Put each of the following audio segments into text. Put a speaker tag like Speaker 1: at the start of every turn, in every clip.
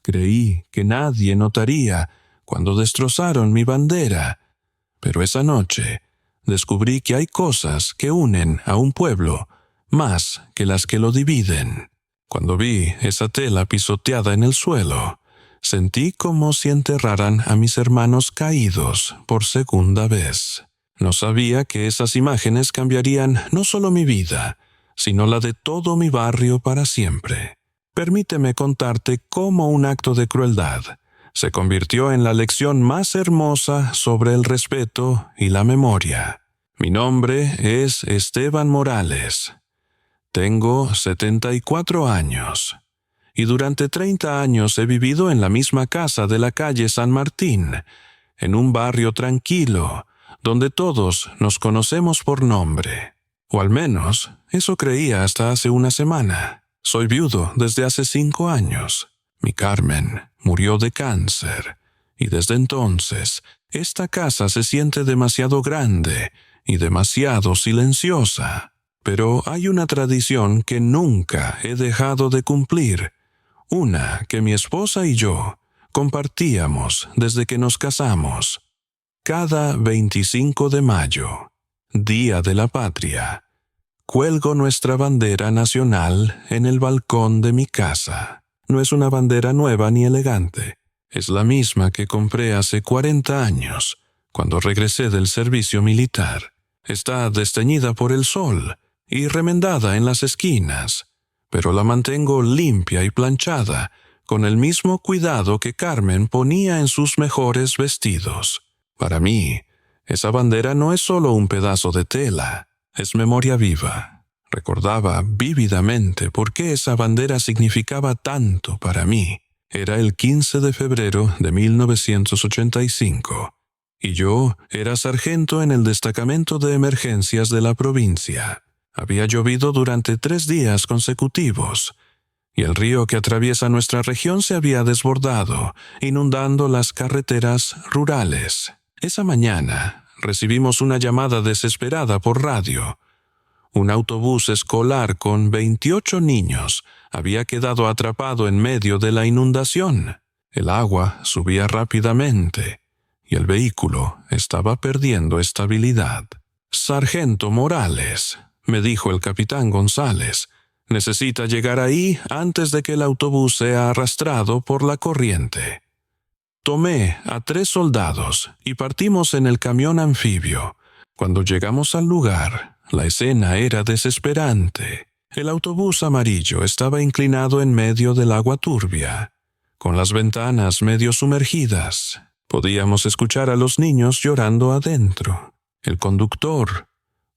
Speaker 1: Creí que nadie notaría cuando destrozaron mi bandera, pero esa noche descubrí que hay cosas que unen a un pueblo más que las que lo dividen. Cuando vi esa tela pisoteada en el suelo, sentí como si enterraran a mis hermanos caídos por segunda vez. No sabía que esas imágenes cambiarían no solo mi vida, sino la de todo mi barrio para siempre. Permíteme contarte cómo un acto de crueldad se convirtió en la lección más hermosa sobre el respeto y la memoria. Mi nombre es Esteban Morales. Tengo 74 años. Y durante 30 años he vivido en la misma casa de la calle San Martín, en un barrio tranquilo, donde todos nos conocemos por nombre. O al menos, eso creía hasta hace una semana. Soy viudo desde hace 5 años. Mi Carmen murió de cáncer, y desde entonces, esta casa se siente demasiado grande y demasiado silenciosa. Pero hay una tradición que nunca he dejado de cumplir, una que mi esposa y yo compartíamos desde que nos casamos. Cada 25 de mayo, Día de la Patria, cuelgo nuestra bandera nacional en el balcón de mi casa. No es una bandera nueva ni elegante. Es la misma que compré hace 40 años, cuando regresé del servicio militar. Está desteñida por el sol y remendada en las esquinas, pero la mantengo limpia y planchada, con el mismo cuidado que Carmen ponía en sus mejores vestidos. Para mí, esa bandera no es solo un pedazo de tela, es memoria viva. Recordaba vívidamente por qué esa bandera significaba tanto para mí. Era el 15 de febrero de 1985, y yo era sargento en el destacamento de emergencias de la provincia. Había llovido durante 3 días consecutivos, y el río que atraviesa nuestra región se había desbordado, inundando las carreteras rurales. Esa mañana recibimos una llamada desesperada por radio. Un autobús escolar con 28 niños había quedado atrapado en medio de la inundación. El agua subía rápidamente y el vehículo estaba perdiendo estabilidad. «Sargento Morales», me dijo el capitán González, «necesita llegar ahí antes de que el autobús sea arrastrado por la corriente». Tomé a 3 soldados y partimos en el camión anfibio. Cuando llegamos al lugar, la escena era desesperante. El autobús amarillo estaba inclinado en medio del agua turbia, con las ventanas medio sumergidas. Podíamos escuchar a los niños llorando adentro. El conductor,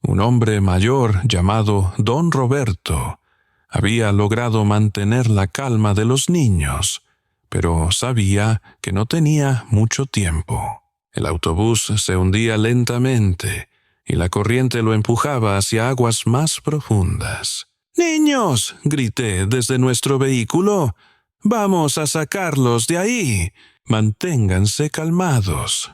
Speaker 1: un hombre mayor llamado Don Roberto, había logrado mantener la calma de los niños, pero sabía que no tenía mucho tiempo. El autobús se hundía lentamente y la corriente lo empujaba hacia aguas más profundas. «¡Niños!», grité desde nuestro vehículo. «¡Vamos a sacarlos de ahí! Manténganse calmados».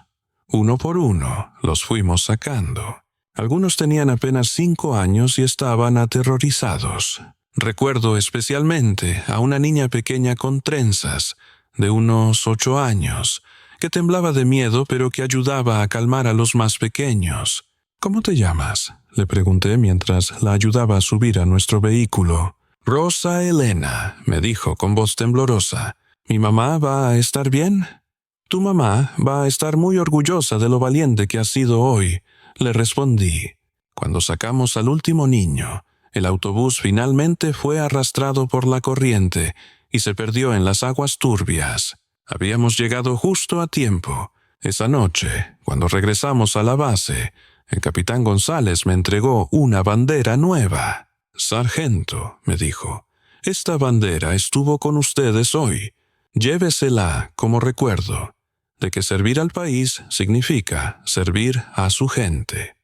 Speaker 1: Uno por uno los fuimos sacando. Algunos tenían apenas 5 años y estaban aterrorizados. Recuerdo especialmente a una niña pequeña con trenzas, de unos 8 años, que temblaba de miedo pero que ayudaba a calmar a los más pequeños. «¿Cómo te llamas?», le pregunté mientras la ayudaba a subir a nuestro vehículo. «Rosa Elena», me dijo con voz temblorosa. «¿Mi mamá va a estar bien?». «Tu mamá va a estar muy orgullosa de lo valiente que has sido hoy», le respondí. Cuando sacamos al último niño, el autobús finalmente fue arrastrado por la corriente y se perdió en las aguas turbias. Habíamos llegado justo a tiempo. Esa noche, cuando regresamos a la base, el capitán González me entregó una bandera nueva. «Sargento», me dijo, «esta bandera estuvo con ustedes hoy. Llévesela como recuerdo de que servir al país significa servir a su gente».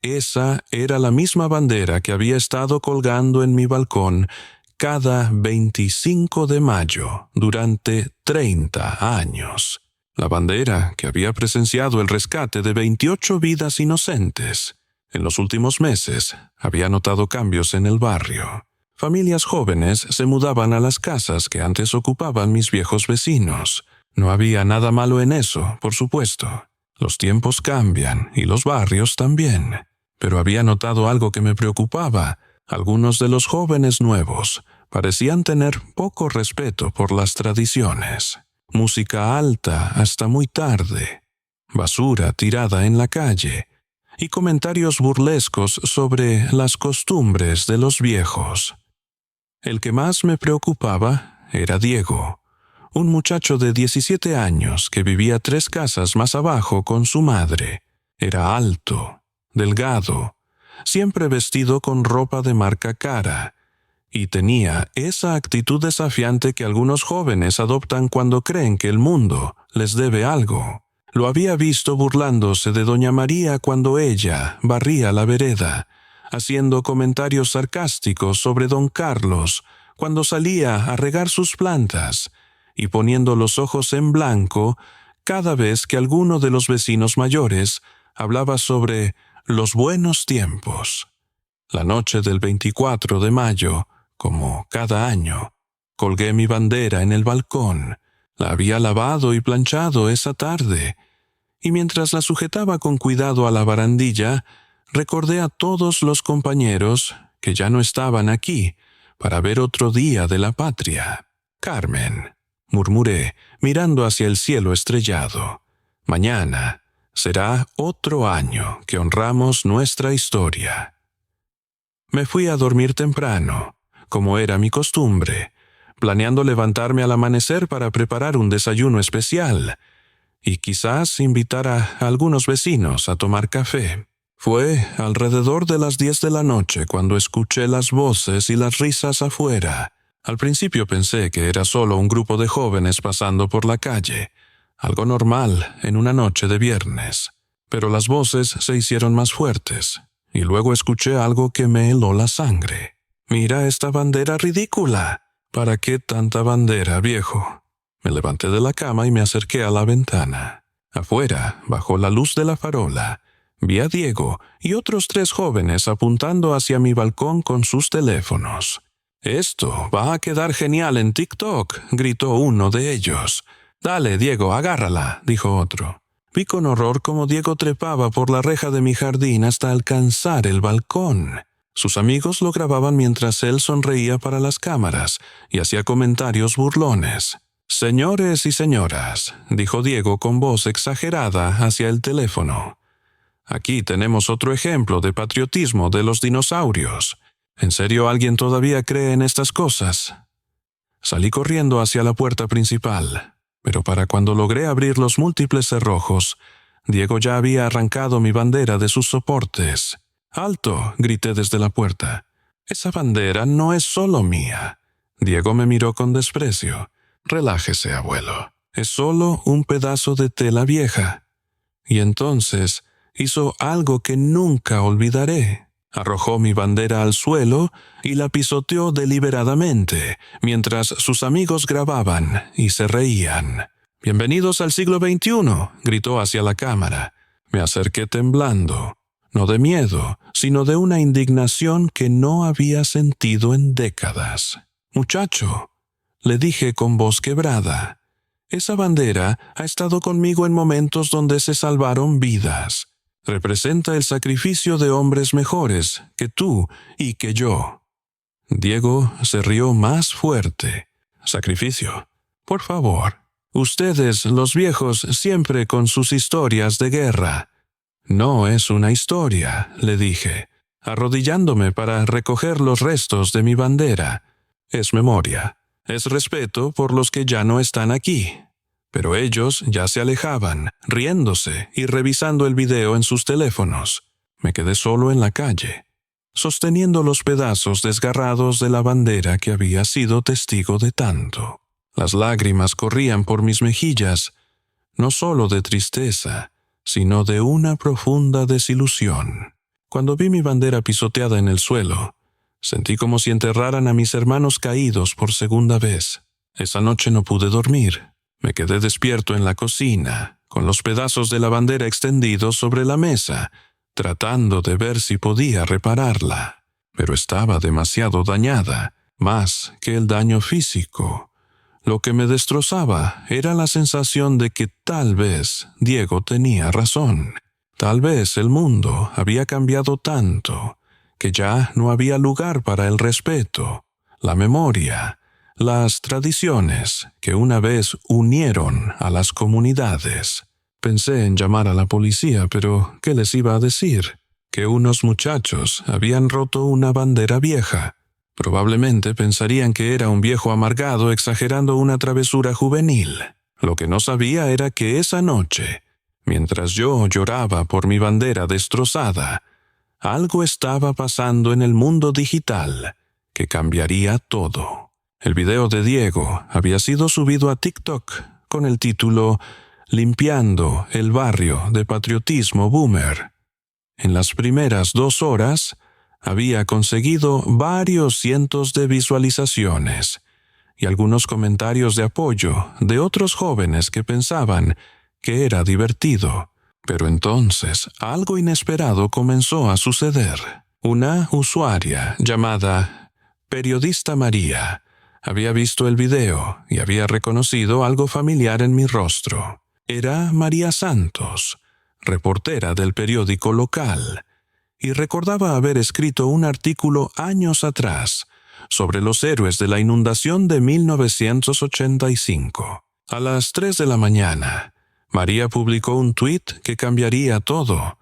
Speaker 1: Esa era la misma bandera que había estado colgando en mi balcón cada 25 de mayo durante 30 años. La bandera que había presenciado el rescate de 28 vidas inocentes. En los últimos meses había notado cambios en el barrio. Familias jóvenes se mudaban a las casas que antes ocupaban mis viejos vecinos. No había nada malo en eso, por supuesto. Los tiempos cambian y los barrios también. Pero había notado algo que me preocupaba. Algunos de los jóvenes nuevos parecían tener poco respeto por las tradiciones. Música alta hasta muy tarde, basura tirada en la calle y comentarios burlescos sobre las costumbres de los viejos. El que más me preocupaba era Diego, un muchacho de 17 años que vivía 3 casas más abajo con su madre. Era alto, delgado, siempre vestido con ropa de marca cara, y tenía esa actitud desafiante que algunos jóvenes adoptan cuando creen que el mundo les debe algo. Lo había visto burlándose de doña María cuando ella barría la vereda, haciendo comentarios sarcásticos sobre don Carlos cuando salía a regar sus plantas, y poniendo los ojos en blanco cada vez que alguno de los vecinos mayores hablaba sobre los buenos tiempos. La noche del 24 de mayo, como cada año, colgué mi bandera en el balcón. La había lavado y planchado esa tarde, y mientras la sujetaba con cuidado a la barandilla, recordé a todos los compañeros que ya no estaban aquí para ver otro día de la patria. Carmen, murmuré, mirando hacia el cielo estrellado. Mañana será otro año que honramos nuestra historia. Me fui a dormir temprano, como era mi costumbre, planeando levantarme al amanecer para preparar un desayuno especial y quizás invitar a algunos vecinos a tomar café. Fue alrededor de las 10 de la noche cuando escuché las voces y las risas afuera. Al principio pensé que era solo un grupo de jóvenes pasando por la calle, algo normal en una noche de viernes. Pero las voces se hicieron más fuertes, y luego escuché algo que me heló la sangre. «Mira esta bandera ridícula. ¿Para qué tanta bandera, viejo?» Me levanté de la cama y me acerqué a la ventana. Afuera, bajo la luz de la farola, vi a Diego y otros 3 jóvenes apuntando hacia mi balcón con sus teléfonos. «Esto va a quedar genial en TikTok», gritó uno de ellos. «Dale, Diego, agárrala», dijo otro. Vi con horror cómo Diego trepaba por la reja de mi jardín hasta alcanzar el balcón. Sus amigos lo grababan mientras él sonreía para las cámaras y hacía comentarios burlones. «Señores y señoras», dijo Diego con voz exagerada hacia el teléfono. «Aquí tenemos otro ejemplo de patriotismo de los dinosaurios. ¿En serio alguien todavía cree en estas cosas?» Salí corriendo hacia la puerta principal, pero para cuando logré abrir los múltiples cerrojos, Diego ya había arrancado mi bandera de sus soportes. «¡Alto!», grité desde la puerta. «Esa bandera no es solo mía». Diego me miró con desprecio. «Relájese, abuelo. Es solo un pedazo de tela vieja». Y entonces hizo algo que nunca olvidaré. Arrojó mi bandera al suelo y la pisoteó deliberadamente, mientras sus amigos grababan y se reían. «Bienvenidos al siglo XXI», gritó hacia la cámara. Me acerqué temblando, no de miedo, sino de una indignación que no había sentido en décadas. «Muchacho», le dije con voz quebrada, «esa bandera ha estado conmigo en momentos donde se salvaron vidas. Representa el sacrificio de hombres mejores que tú y que yo». Diego se rió más fuerte. «¿Sacrificio? Por favor. Ustedes, los viejos, siempre con sus historias de guerra». «No es una historia», le dije, arrodillándome para recoger los restos de mi bandera. «Es memoria. Es respeto por los que ya no están aquí». Pero ellos ya se alejaban, riéndose y revisando el video en sus teléfonos. Me quedé solo en la calle, sosteniendo los pedazos desgarrados de la bandera que había sido testigo de tanto. Las lágrimas corrían por mis mejillas, no solo de tristeza, sino de una profunda desilusión. Cuando vi mi bandera pisoteada en el suelo, sentí como si enterraran a mis hermanos caídos por segunda vez. Esa noche no pude dormir. Me quedé despierto en la cocina, con los pedazos de la bandera extendidos sobre la mesa, tratando de ver si podía repararla. pero estaba demasiado dañada, más que el daño físico. Lo que me destrozaba era la sensación de que tal vez Diego tenía razón. Tal vez el mundo había cambiado tanto que ya no había lugar para el respeto, la memoria, las tradiciones que una vez unieron a las comunidades. Pensé en llamar a la policía, pero ¿qué les iba a decir? Que unos muchachos habían roto una bandera vieja. Probablemente pensarían que era un viejo amargado exagerando una travesura juvenil. Lo que no sabía era que esa noche, mientras yo lloraba por mi bandera destrozada, algo estaba pasando en el mundo digital que cambiaría todo. El video de Diego había sido subido a TikTok con el título «Limpiando el barrio de patriotismo boomer». En las primeras 2 horas, había conseguido varios cientos de visualizaciones y algunos comentarios de apoyo de otros jóvenes que pensaban que era divertido. Pero entonces algo inesperado comenzó a suceder. Una usuaria llamada Periodista María había visto el video y había reconocido algo familiar en mi rostro. Era María Santos, reportera del periódico local, y recordaba haber escrito un artículo años atrás sobre los héroes de la inundación de 1985. A las 3 de la mañana, María publicó un tuit que cambiaría todo.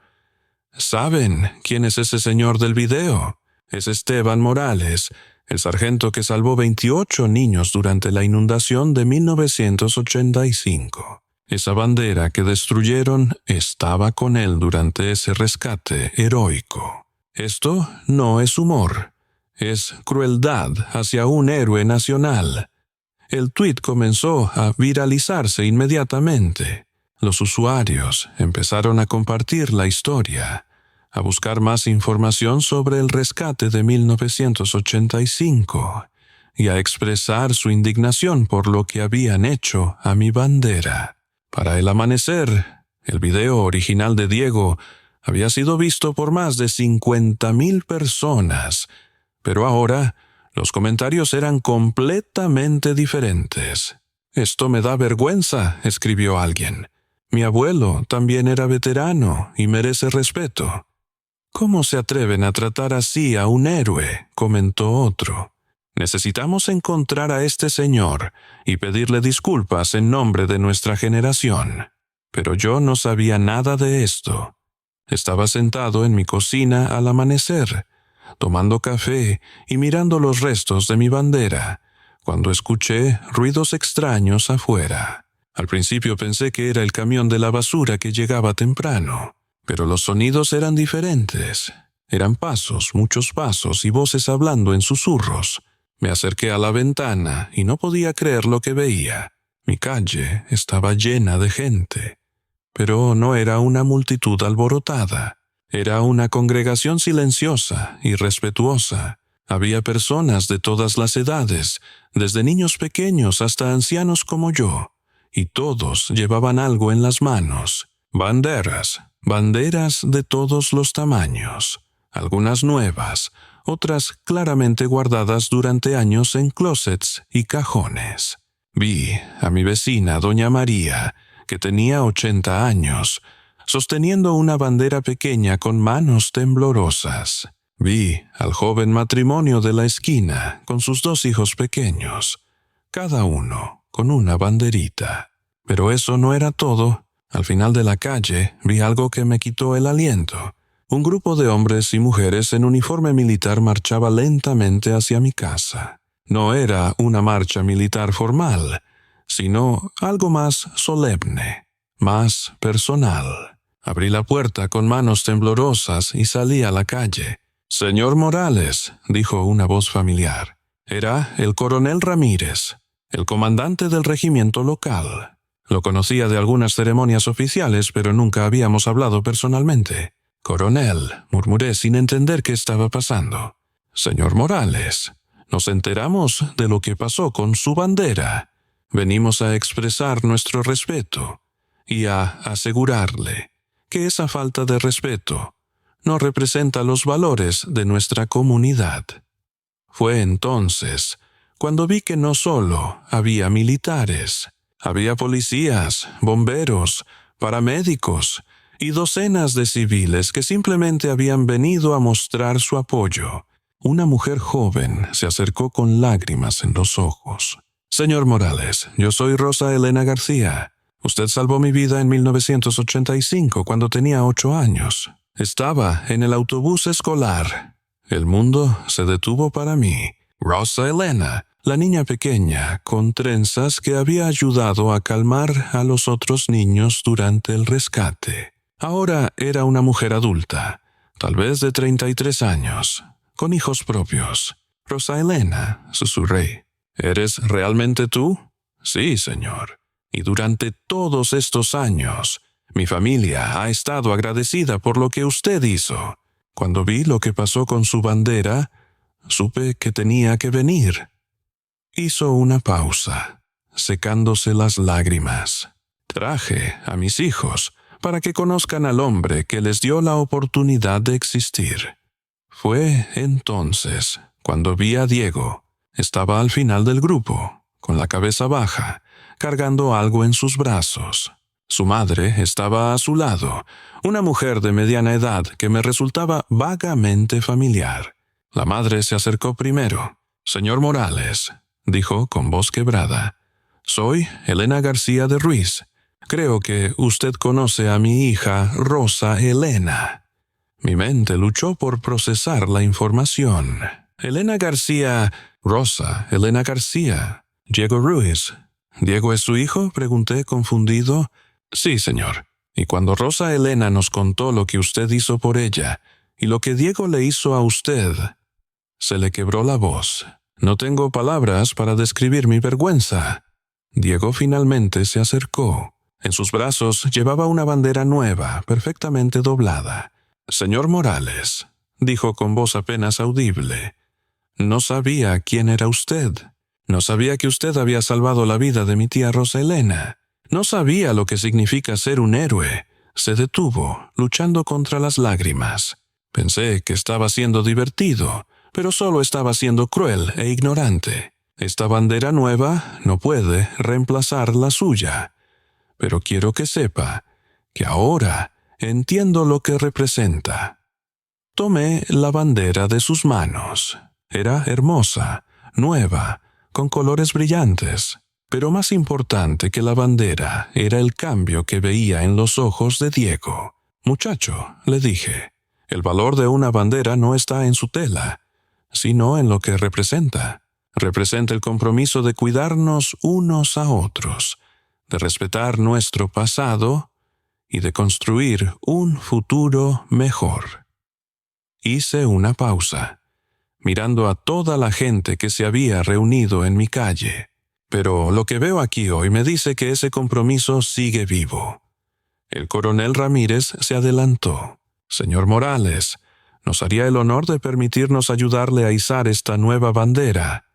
Speaker 1: ¿Saben quién es ese señor del video? Es Esteban Morales, el sargento que salvó 28 niños durante la inundación de 1985. Esa bandera que destruyeron estaba con él durante ese rescate heroico. Esto no es humor, es crueldad hacia un héroe nacional. El tuit comenzó a viralizarse inmediatamente. Los usuarios empezaron a compartir la historia, a buscar más información sobre el rescate de 1985 y a expresar su indignación por lo que habían hecho a mi bandera. Para el amanecer, el video original de Diego había sido visto por más de 50,000 personas, pero ahora los comentarios eran completamente diferentes. «Esto me da vergüenza», escribió alguien. «Mi abuelo también era veterano y merece respeto». «¿Cómo se atreven a tratar así a un héroe?», comentó otro. «Necesitamos encontrar a este señor y pedirle disculpas en nombre de nuestra generación». Pero yo no sabía nada de esto. Estaba sentado en mi cocina al amanecer, tomando café y mirando los restos de mi bandera, cuando escuché ruidos extraños afuera. Al principio pensé que era el camión de la basura que llegaba temprano, pero los sonidos eran diferentes. Eran pasos, muchos pasos y voces hablando en susurros. Me acerqué a la ventana y no podía creer lo que veía. Mi calle estaba llena de gente, pero no era una multitud alborotada. Era una congregación silenciosa y respetuosa. Había personas de todas las edades, desde niños pequeños hasta ancianos como yo, y todos llevaban algo en las manos. Banderas de todos los tamaños, algunas nuevas, otras claramente guardadas durante años en closets y cajones. Vi a mi vecina, doña María, que tenía 80 años, sosteniendo una bandera pequeña con manos temblorosas. Vi al joven matrimonio de la esquina con sus 2 hijos pequeños, cada uno con una banderita. Pero eso no era todo. Al final de la calle vi algo que me quitó el aliento. Un grupo de hombres y mujeres en uniforme militar marchaba lentamente hacia mi casa. No era una marcha militar formal, sino algo más solemne, más personal. Abrí la puerta con manos temblorosas y salí a la calle. «Señor Morales», dijo una voz familiar. Era el coronel Ramírez, el comandante del regimiento local. Lo conocía de algunas ceremonias oficiales, pero nunca habíamos hablado personalmente. «Coronel», murmuré sin entender qué estaba pasando. «Señor Morales, nos enteramos de lo que pasó con su bandera. Venimos a expresar nuestro respeto y a asegurarle que esa falta de respeto no representa los valores de nuestra comunidad. Fue entonces cuando vi que no solo había militares, había policías, bomberos, paramédicos y docenas de civiles que simplemente habían venido a mostrar su apoyo. Una mujer joven se acercó con lágrimas en los ojos. «Señor Morales, yo soy Rosa Elena García. Usted salvó mi vida en 1985 cuando tenía 8 años. Estaba en el autobús escolar. El mundo se detuvo para mí. Rosa Elena, la niña pequeña con trenzas que había ayudado a calmar a los otros niños durante el rescate. Ahora era una mujer adulta, tal vez de 33 años, con hijos propios. Rosa Elena, susurré. ¿Eres realmente tú? Sí, señor. Y durante todos estos años, mi familia ha estado agradecida por lo que usted hizo. Cuando vi lo que pasó con su bandera, supe que tenía que venir». Hizo una pausa, secándose las lágrimas. «Traje a mis hijos para que conozcan al hombre que les dio la oportunidad de existir». Fue entonces cuando vi a Diego. Estaba al final del grupo, con la cabeza baja, cargando algo en sus brazos. Su madre estaba a su lado, una mujer de mediana edad que me resultaba vagamente familiar. La madre se acercó primero. «Señor Morales», dijo con voz quebrada, «soy Elena García de Ruiz. Creo que usted conoce a mi hija Rosa Elena». Mi mente luchó por procesar la información. «Elena García, Rosa Elena García, Diego Ruiz». «¿Diego es su hijo?», pregunté confundido. «Sí, señor. Y cuando Rosa Elena nos contó lo que usted hizo por ella y lo que Diego le hizo a usted, se le quebró la voz. No tengo palabras para describir mi vergüenza». Diego finalmente se acercó. En sus brazos llevaba una bandera nueva, perfectamente doblada. «Señor Morales», dijo con voz apenas audible, «no sabía quién era usted. No sabía que usted había salvado la vida de mi tía Rosa Elena. No sabía lo que significa ser un héroe». Se detuvo, luchando contra las lágrimas. Pensé que estaba siendo divertido, pero solo estaba siendo cruel e ignorante. Esta bandera nueva no puede reemplazar la suya. Pero quiero que sepa que ahora entiendo lo que representa. Tomé la bandera de sus manos. Era hermosa, nueva, con colores brillantes. Pero más importante que la bandera era el cambio que veía en los ojos de Diego. «Muchacho», le dije, «el valor de una bandera no está en su tela, sino en lo que representa. Representa el compromiso de cuidarnos unos a otros, de respetar nuestro pasado y de construir un futuro mejor». Hice una pausa, mirando a toda la gente que se había reunido en mi calle. Pero lo que veo aquí hoy me dice que ese compromiso sigue vivo. El coronel Ramírez se adelantó. «Señor Morales, ¿nos haría el honor de permitirnos ayudarle a izar esta nueva bandera?»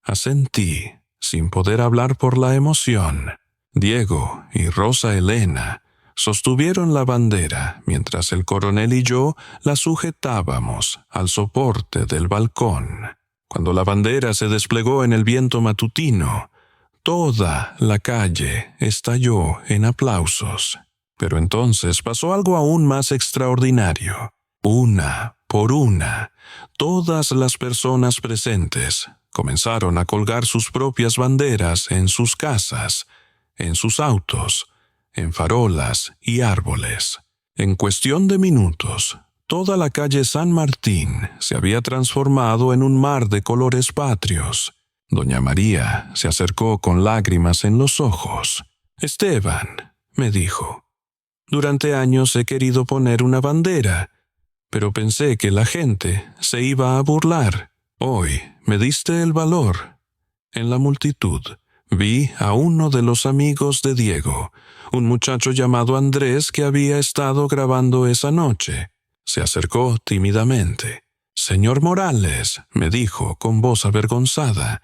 Speaker 1: Asentí, sin poder hablar por la emoción. Diego y Rosa Elena sostuvieron la bandera mientras el coronel y yo la sujetábamos al soporte del balcón. Cuando la bandera se desplegó en el viento matutino, toda la calle estalló en aplausos. Pero entonces pasó algo aún más extraordinario. Una por una, todas las personas presentes comenzaron a colgar sus propias banderas en sus casas, en sus autos, en farolas y árboles. En cuestión de minutos, toda la calle San Martín se había transformado en un mar de colores patrios. Doña María se acercó con lágrimas en los ojos. «Esteban», me dijo, «durante años he querido poner una bandera, pero pensé que la gente se iba a burlar. Hoy me diste el valor». En la multitud vi a uno de los amigos de Diego, un muchacho llamado Andrés que había estado grabando esa noche. Se acercó tímidamente. «Señor Morales», me dijo con voz avergonzada,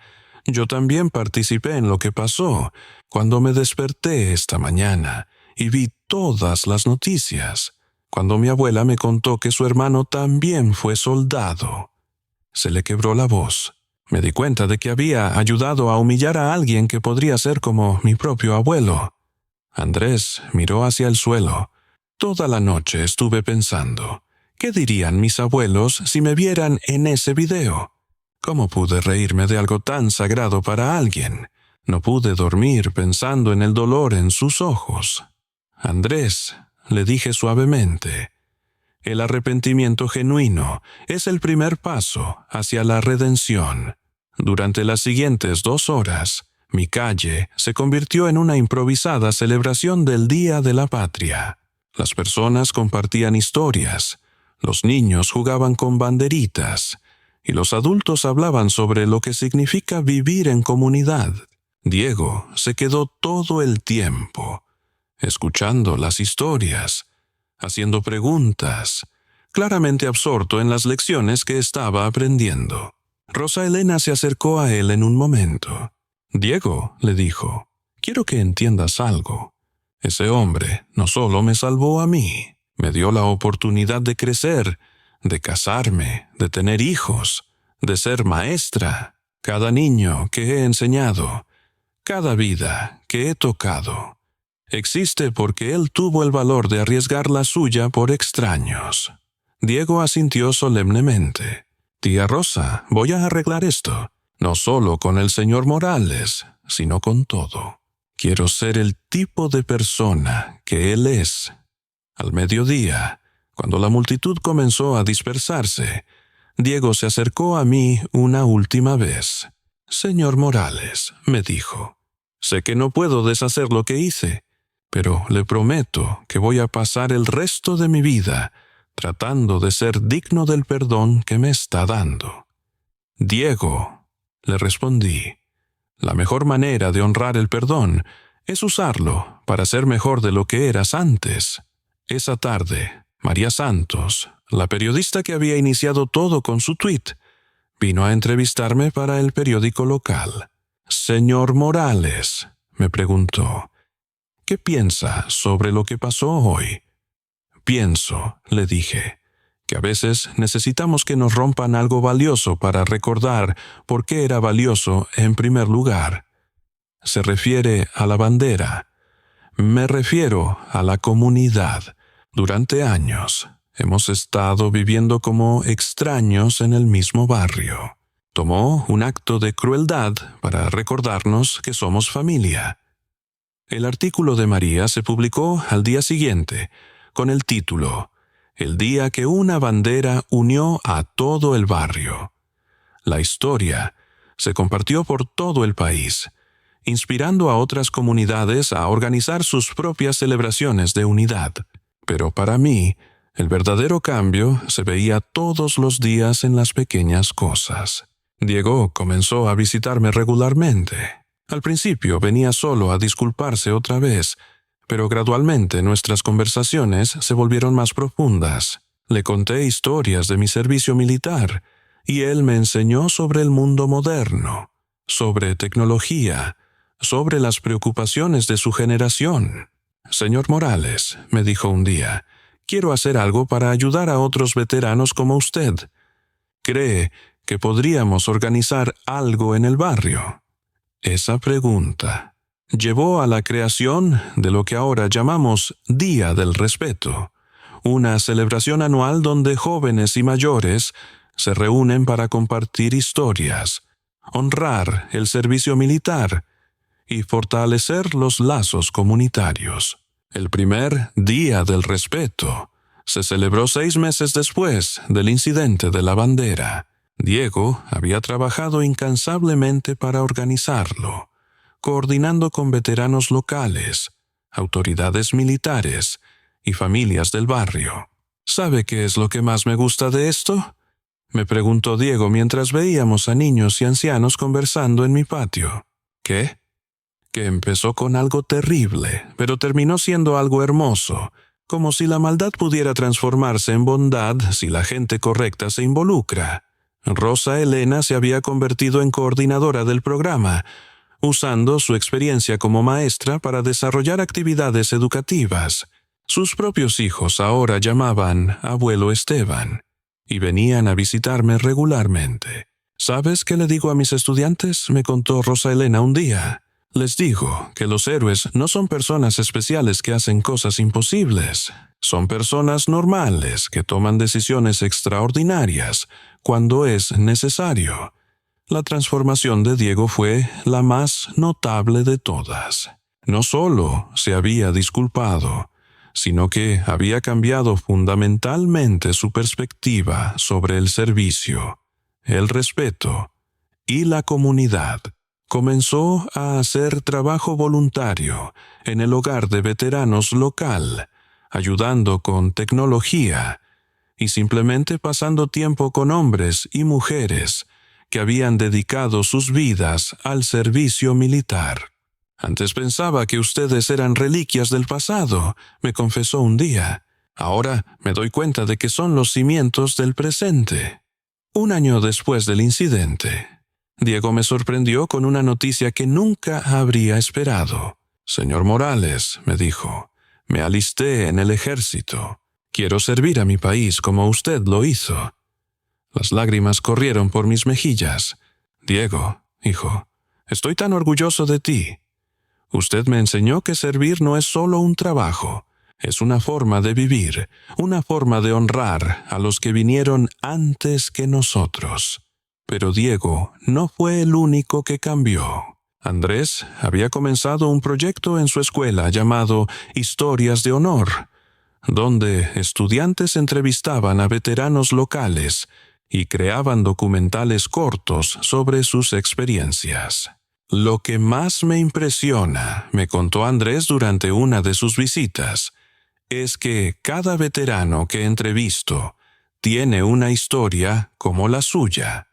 Speaker 1: «yo también participé en lo que pasó cuando me desperté esta mañana y vi todas las noticias. cuando mi abuela me contó que su hermano también fue soldado. Se le quebró la voz. Me di cuenta de que había ayudado a humillar a alguien que podría ser como mi propio abuelo. Andrés miró hacia el suelo. Toda la noche estuve pensando, ¿qué dirían mis abuelos si me vieran en ese video? ¿Cómo pude reírme de algo tan sagrado para alguien? No pude dormir pensando en el dolor en sus ojos. Andrés, le dije suavemente, el arrepentimiento genuino es el primer paso hacia la redención. Durante las siguientes 2 horas, mi calle se convirtió en una improvisada celebración del Día de la Patria. Las personas compartían historias, los niños jugaban con banderitas, y los adultos hablaban sobre lo que significa vivir en comunidad. Diego se quedó todo el tiempo, escuchando las historias, haciendo preguntas, claramente absorto en las lecciones que estaba aprendiendo. Rosa Elena se acercó a él en un momento. «Diego», le dijo, «quiero que entiendas algo. Ese hombre no solo me salvó a mí, me dio la oportunidad de crecer, de casarme, de tener hijos, de ser maestra. Cada niño que he enseñado, cada vida que he tocado, existe porque él tuvo el valor de arriesgar la suya por extraños». Diego asintió solemnemente. «Tía Rosa, voy a arreglar esto, no solo con el señor Morales, sino con todo. Quiero ser el tipo de persona que él es». Al mediodía, cuando la multitud comenzó a dispersarse, Diego se acercó a mí una última vez. «Señor Morales», me dijo, «sé que no puedo deshacer lo que hice, pero le prometo que voy a pasar el resto de mi vida tratando de ser digno del perdón que me está dando». «Diego», le respondí, «la mejor manera de honrar el perdón es usarlo para ser mejor de lo que eras antes». Esa tarde, María Santos, la periodista que había iniciado todo con su tuit, vino a entrevistarme para el periódico local. «Señor Morales», me preguntó, «¿qué piensa sobre lo que pasó hoy?» «Pienso», le dije, «que a veces necesitamos que nos rompan algo valioso para recordar por qué era valioso en primer lugar». Se refiere a la bandera. Me refiero a la comunidad. Durante años hemos estado viviendo como extraños en el mismo barrio. Tomó un acto de crueldad para recordarnos que somos familia. El artículo de María se publicó al día siguiente, con el título «El día que una bandera unió a todo el barrio». La historia se compartió por todo el país, inspirando a otras comunidades a organizar sus propias celebraciones de unidad. Pero para mí, el verdadero cambio se veía todos los días en las pequeñas cosas. Diego comenzó a visitarme regularmente. Al principio venía solo a disculparse otra vez, pero gradualmente nuestras conversaciones se volvieron más profundas. Le conté historias de mi servicio militar, y él me enseñó sobre el mundo moderno, sobre tecnología, sobre las preocupaciones de su generación. «Señor Morales», me dijo un día, «quiero hacer algo para ayudar a otros veteranos como usted. ¿Cree que podríamos organizar algo en el barrio?» Esa pregunta llevó a la creación de lo que ahora llamamos Día del Respeto, una celebración anual donde jóvenes y mayores se reúnen para compartir historias, honrar el servicio militar y fortalecer los lazos comunitarios. El primer Día del Respeto se celebró 6 meses después del incidente de la bandera. Diego había trabajado incansablemente para organizarlo, coordinando con veteranos locales, autoridades militares y familias del barrio. «¿Sabe qué es lo que más me gusta de esto?», me preguntó Diego mientras veíamos a niños y ancianos conversando en mi patio. «¿Qué?». «Que empezó con algo terrible, pero terminó siendo algo hermoso, como si la maldad pudiera transformarse en bondad si la gente correcta se involucra. Rosa Elena se había convertido en coordinadora del programa, usando su experiencia como maestra para desarrollar actividades educativas. Sus propios hijos ahora llamaban abuelo Esteban y venían a visitarme regularmente. ¿Sabes qué le digo a mis estudiantes?, me contó Rosa Elena un día. Les digo que los héroes no son personas especiales que hacen cosas imposibles. Son personas normales que toman decisiones extraordinarias cuando es necesario. La transformación de Diego fue la más notable de todas. No solo se había disculpado, sino que había cambiado fundamentalmente su perspectiva sobre el servicio, el respeto y la comunidad. Comenzó a hacer trabajo voluntario en el hogar de veteranos local, ayudando con tecnología y simplemente pasando tiempo con hombres y mujeres que habían dedicado sus vidas al servicio militar. Antes pensaba que ustedes eran reliquias del pasado, me confesó un día. Ahora me doy cuenta de que son los cimientos del presente. 1 año después del incidente, Diego me sorprendió con una noticia que nunca habría esperado. Señor Morales, me dijo, me alisté en el ejército. Quiero servir a mi país como usted lo hizo. Las lágrimas corrieron por mis mejillas. Diego, hijo, estoy tan orgulloso de ti. Usted me enseñó que servir no es solo un trabajo, es una forma de vivir, una forma de honrar a los que vinieron antes que nosotros. Pero Diego no fue el único que cambió. Andrés había comenzado un proyecto en su escuela llamado Historias de Honor, donde estudiantes entrevistaban a veteranos locales y creaban documentales cortos sobre sus experiencias. Lo que más me impresiona, me contó Andrés durante una de sus visitas, es que cada veterano que entrevisto tiene una historia como la suya.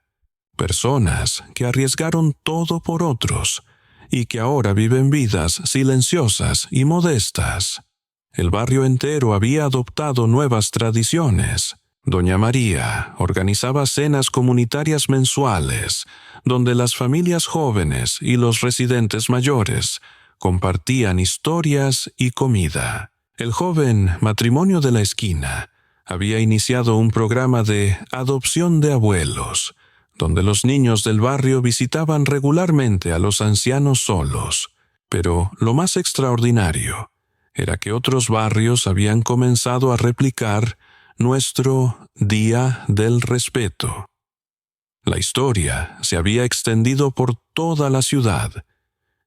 Speaker 1: Personas que arriesgaron todo por otros y que ahora viven vidas silenciosas y modestas. El barrio entero había adoptado nuevas tradiciones. Doña María organizaba cenas comunitarias mensuales, donde las familias jóvenes y los residentes mayores compartían historias y comida. El joven matrimonio de la esquina había iniciado un programa de adopción de abuelos, donde los niños del barrio visitaban regularmente a los ancianos solos. Pero lo más extraordinario era que otros barrios habían comenzado a replicar nuestro Día del Respeto. La historia se había extendido por toda la ciudad,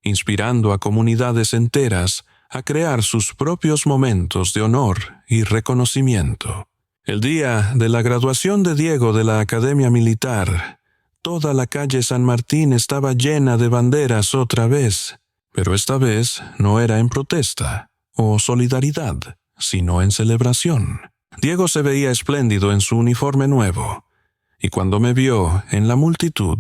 Speaker 1: inspirando a comunidades enteras a crear sus propios momentos de honor y reconocimiento. El día de la graduación de Diego de la Academia Militar, toda la calle San Martín estaba llena de banderas otra vez, pero esta vez no era en protesta o solidaridad, sino en celebración. Diego se veía espléndido en su uniforme nuevo, y cuando me vio en la multitud,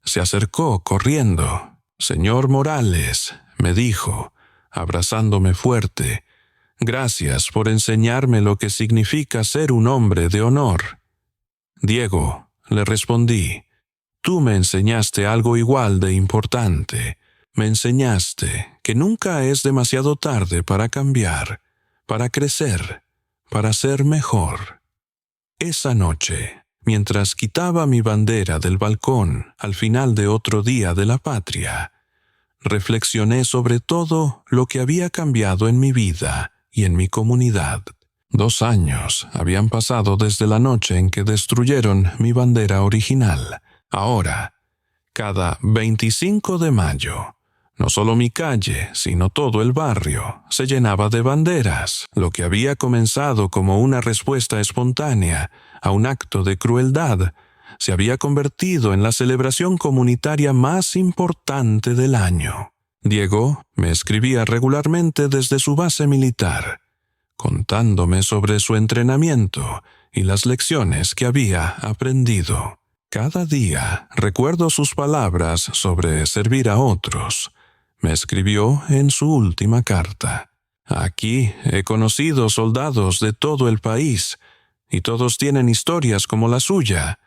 Speaker 1: se acercó corriendo. «Señor Morales», me dijo, abrazándome fuerte, «gracias por enseñarme lo que significa ser un hombre de honor». «Diego», le respondí, «tú me enseñaste algo igual de importante. Me enseñaste que nunca es demasiado tarde para cambiar, para crecer, para ser mejor». Esa noche, mientras quitaba mi bandera del balcón al final de otro día de la patria, reflexioné sobre todo lo que había cambiado en mi vida y en mi comunidad. 2 años habían pasado desde la noche en que destruyeron mi bandera original. Ahora, cada 25 de mayo, no solo mi calle, sino todo el barrio, se llenaba de banderas. Lo que había comenzado como una respuesta espontánea a un acto de crueldad, se había convertido en la celebración comunitaria más importante del año. Diego me escribía regularmente desde su base militar, contándome sobre su entrenamiento y las lecciones que había aprendido. Cada día recuerdo sus palabras sobre servir a otros. Me escribió en su última carta: «Aquí he conocido soldados de todo el país, y todos tienen historias como la suya.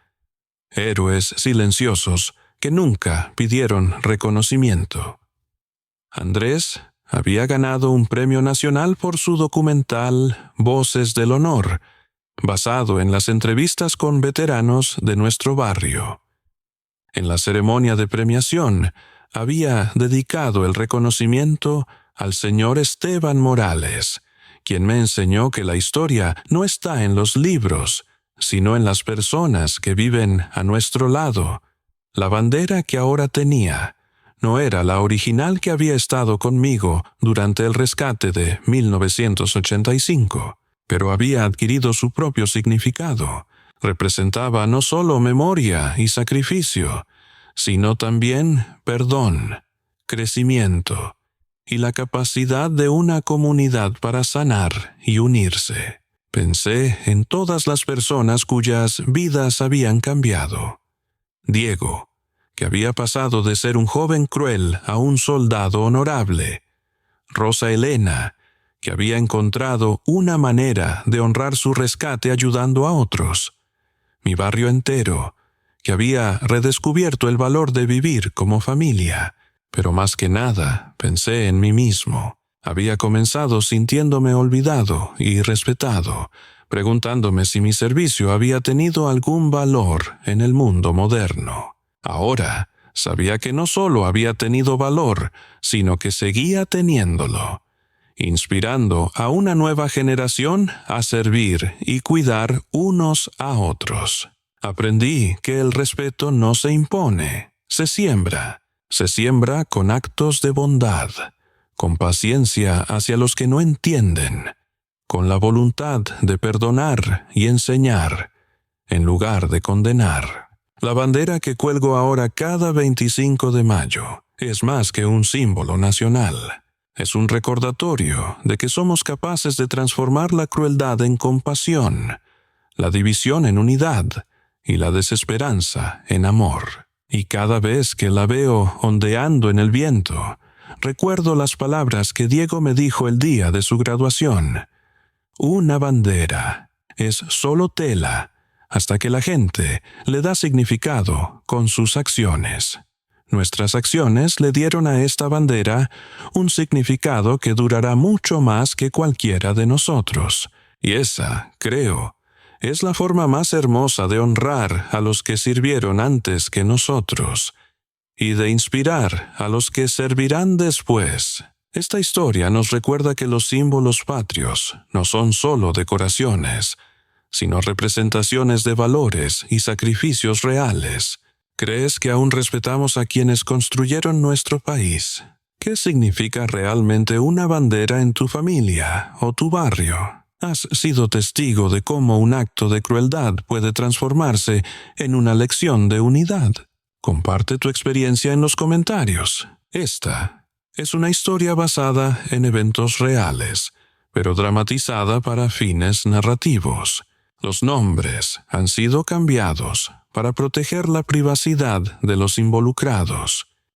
Speaker 1: Héroes silenciosos que nunca pidieron reconocimiento». Andrés había ganado un premio nacional por su documental Voces del Honor, basado en las entrevistas con veteranos de nuestro barrio. En la ceremonia de premiación, había dedicado el reconocimiento al señor Esteban Morales, quien me enseñó que la historia no está en los libros, sino en las personas que viven a nuestro lado. La bandera que ahora tenía no era la original que había estado conmigo durante el rescate de 1985, pero había adquirido su propio significado. Representaba no solo memoria y sacrificio, sino también perdón, crecimiento y la capacidad de una comunidad para sanar y unirse. Pensé en todas las personas cuyas vidas habían cambiado. Diego, que había pasado de ser un joven cruel a un soldado honorable. Rosa Elena, que había encontrado una manera de honrar su rescate ayudando a otros. Mi barrio entero, que había redescubierto el valor de vivir como familia. Pero más que nada, pensé en mí mismo. Había comenzado sintiéndome olvidado y respetado, preguntándome si mi servicio había tenido algún valor en el mundo moderno. Ahora, sabía que no solo había tenido valor, sino que seguía teniéndolo, inspirando a una nueva generación a servir y cuidar unos a otros. Aprendí que el respeto no se impone, se siembra. Se siembra con actos de bondad, con paciencia hacia los que no entienden, con la voluntad de perdonar y enseñar, en lugar de condenar. La bandera que cuelgo ahora cada 25 de mayo es más que un símbolo nacional. Es un recordatorio de que somos capaces de transformar la crueldad en compasión, la división en unidad y la desesperanza en amor. Y cada vez que la veo ondeando en el viento, recuerdo las palabras que Diego me dijo el día de su graduación. Una bandera es solo tela hasta que la gente le da significado con sus acciones. Nuestras acciones le dieron a esta bandera un significado que durará mucho más que cualquiera de nosotros. Y esa, creo, es la forma más hermosa de honrar a los que sirvieron antes que nosotros y de inspirar a los que servirán después. Esta historia nos recuerda que los símbolos patrios no son solo decoraciones, sino representaciones de valores y sacrificios reales. ¿Crees que aún respetamos a quienes construyeron nuestro país? ¿Qué significa realmente una bandera en tu familia o tu barrio? ¿Has sido testigo de cómo un acto de crueldad puede transformarse en una lección de unidad? Comparte tu experiencia en los comentarios. Esta es una historia basada en eventos reales, pero dramatizada para fines narrativos. Los nombres han sido cambiados para proteger la privacidad de los involucrados.